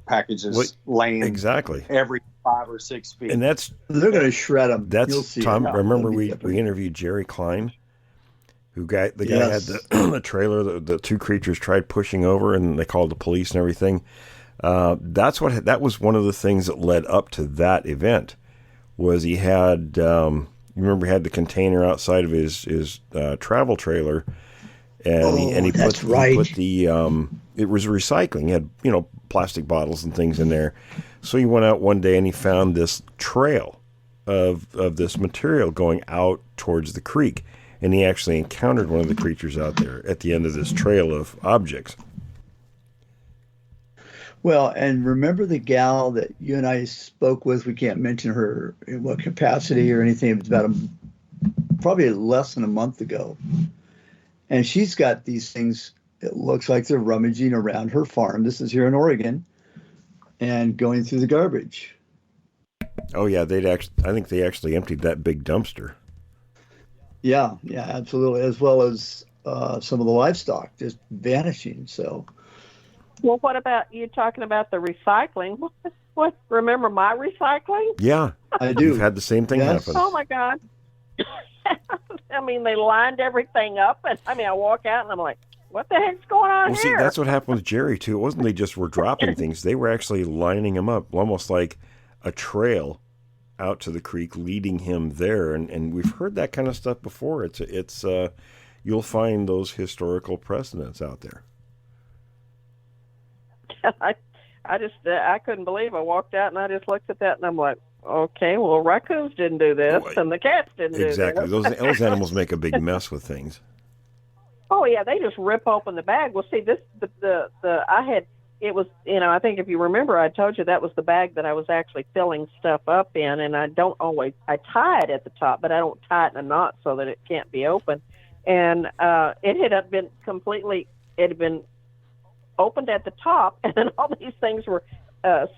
packages laying exactly every 5 or 6 feet. And they're going to shred them. That's Tom. Remember we interviewed Jerry Klein, the guy had the trailer. The two creatures tried pushing over, and they called the police and everything. That was one of the things that led up to that event. Was he had you remember he had the container outside of his travel trailer, and he put the it was recycling. He had plastic bottles and things in there. So he went out one day and he found this trail of this material going out towards the creek, and he actually encountered one of the creatures out there at the end of this trail of objects. Well, and remember the gal that you and I spoke with? We can't mention her in what capacity or anything. It was about probably less than a month ago. And she's got these things, it looks like they're rummaging around her farm. This is here in Oregon, and going through the garbage. Oh, yeah. I think they actually emptied that big dumpster. Yeah, absolutely. As well as some of the livestock just vanishing. So. Well, what about you talking about the recycling? What? Remember my recycling? Yeah, I do. You've had the same thing happen. Oh my God! I mean, they lined everything up, and I walk out and I'm like, "What the heck's going on here?" See, that's what happened with Jerry too. It wasn't they just were dropping things; they were actually lining them up, almost like a trail out to the creek, leading him there. And we've heard that kind of stuff before. It's you'll find those historical precedents out there. I couldn't believe I walked out and I just looked at that and I'm like, okay, well, raccoons didn't do this and the cats didn't do this. Exactly. Those animals make a big mess with things. Oh yeah, they just rip open the bag. Well, see, it was, I think if you remember, I told you that was the bag that I was actually filling stuff up in, and I tie it at the top, but I don't tie it in a knot so that it can't be open. And it had been opened at the top, and then all these things were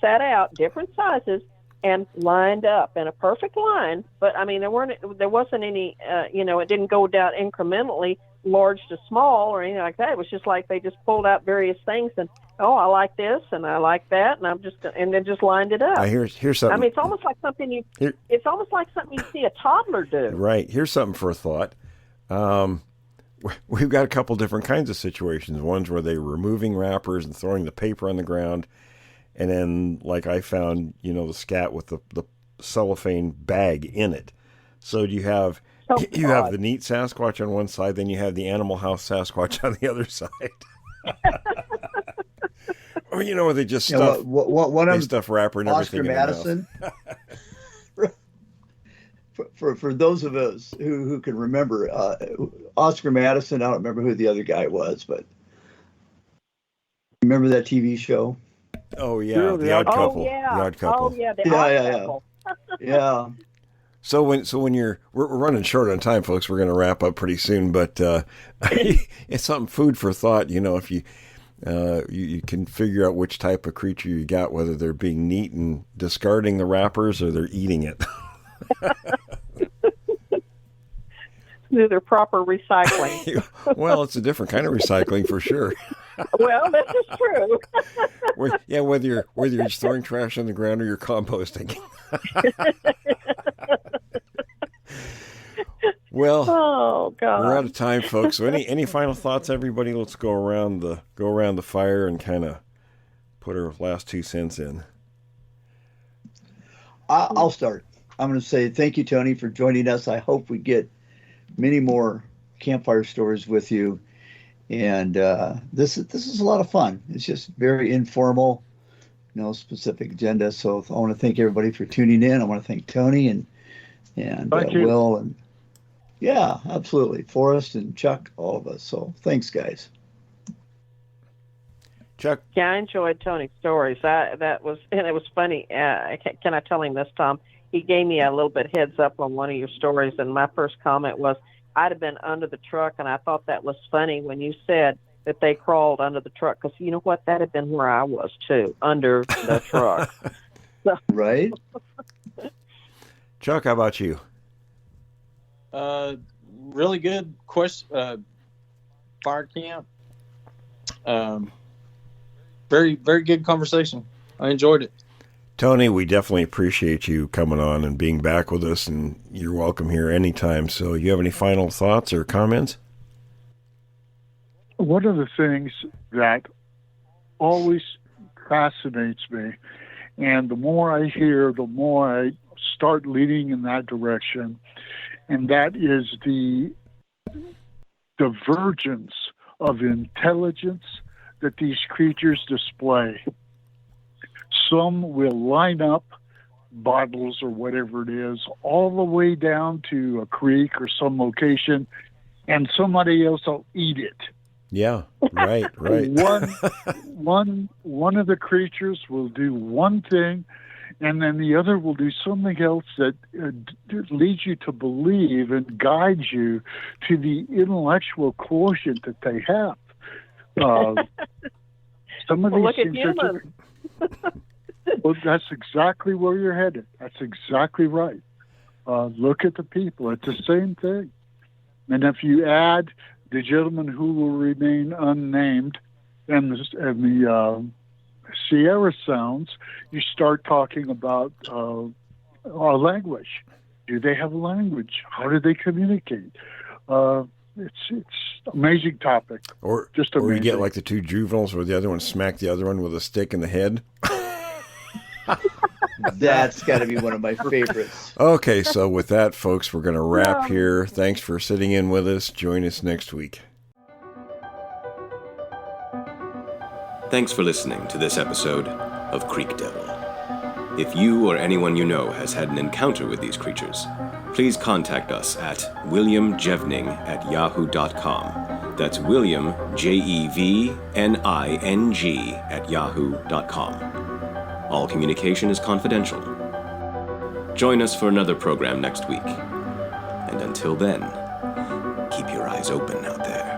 set out, different sizes, and lined up in a perfect line. But there wasn't any, it didn't go down incrementally, large to small or anything like that. It was just like they just pulled out various things and, I like this and I like that, and then just lined it up. Here's something. It's almost like something it's almost like something you see a toddler do. Right. Here's something for a thought. We've got a couple different kinds of situations. Ones where they're removing wrappers and throwing the paper on the ground. And then, like I found, the scat with the cellophane bag in it. So you have the neat Sasquatch on one side, then you have the Animal House Sasquatch on the other side. Or, where they just stuff, stuff wrapper and Oscar everything Madison. in the mouth. For those of us who can remember, Oscar Madison, I don't remember who the other guy was, but remember that TV show? Oh, yeah, The Odd Couple. Oh, yeah. The Odd Couple. Oh, yeah, The Odd Couple. Yeah. So when we're running short on time, folks, we're going to wrap up pretty soon, but it's something food for thought. If you can figure out which type of creature you got, whether they're being neat and discarding the wrappers or they're eating it. Do their proper recycling. Well, it's a different kind of recycling for sure. Well, this is true. Whether you're just throwing trash on the ground or you're composting. Well, oh God, we're out of time, folks. So any final thoughts, everybody? Let's go around the fire and kind of put our last 2 cents in. I'll start. I'm going to say thank you, Tony, for joining us. I hope we get many more campfire stories with you. And this is a lot of fun. It's just very informal, no specific agenda. So I want to thank everybody for tuning in. I want to thank Tony and Will and yeah, absolutely, Forrest and Chuck, all of us. So thanks, guys. Chuck. Yeah, I enjoyed Tony's stories. And it was funny. Can I tell him this, Tom? He gave me a little bit heads up on one of your stories, and my first comment was, I'd have been under the truck, and I thought that was funny when you said that they crawled under the truck, because you know what? That had been where I was, too, under the truck. Right? Chuck, how about you? Really good question. Fire camp. Very, very good conversation. I enjoyed it. Tony, we definitely appreciate you coming on and being back with us, and you're welcome here anytime. So you have any final thoughts or comments? One of the things that always fascinates me, and the more I hear, the more I start leaning in that direction, and that is the divergence of intelligence that these creatures display. Some will line up bottles or whatever it is all the way down to a creek or some location, and somebody else will eat it. Yeah, right. One of the creatures will do one thing, and then the other will do something else that leads you to believe and guides you to the intellectual quotient that they have. Some of these look at things humans. Well, that's exactly where you're headed. That's exactly right. Look at the people. It's the same thing. And if you add the gentleman who will remain unnamed and the Sierra Sounds, you start talking about our language. Do they have a language? How do they communicate? It's amazing topic. Or just amazing. Or you get like the two juveniles where the other one smacked the other one with a stick in the head. That's got to be one of my favorites. Okay, so with that, folks, we're going to wrap here. Thanks for sitting in with us. Join us next week. Thanks for listening to this episode of Creek Devil. If you or anyone you know has had an encounter with these creatures, please contact us at williamjevning@yahoo.com. That's William, Jevning, @yahoo.com. All communication is confidential. Join us for another program next week. And until then, keep your eyes open out there.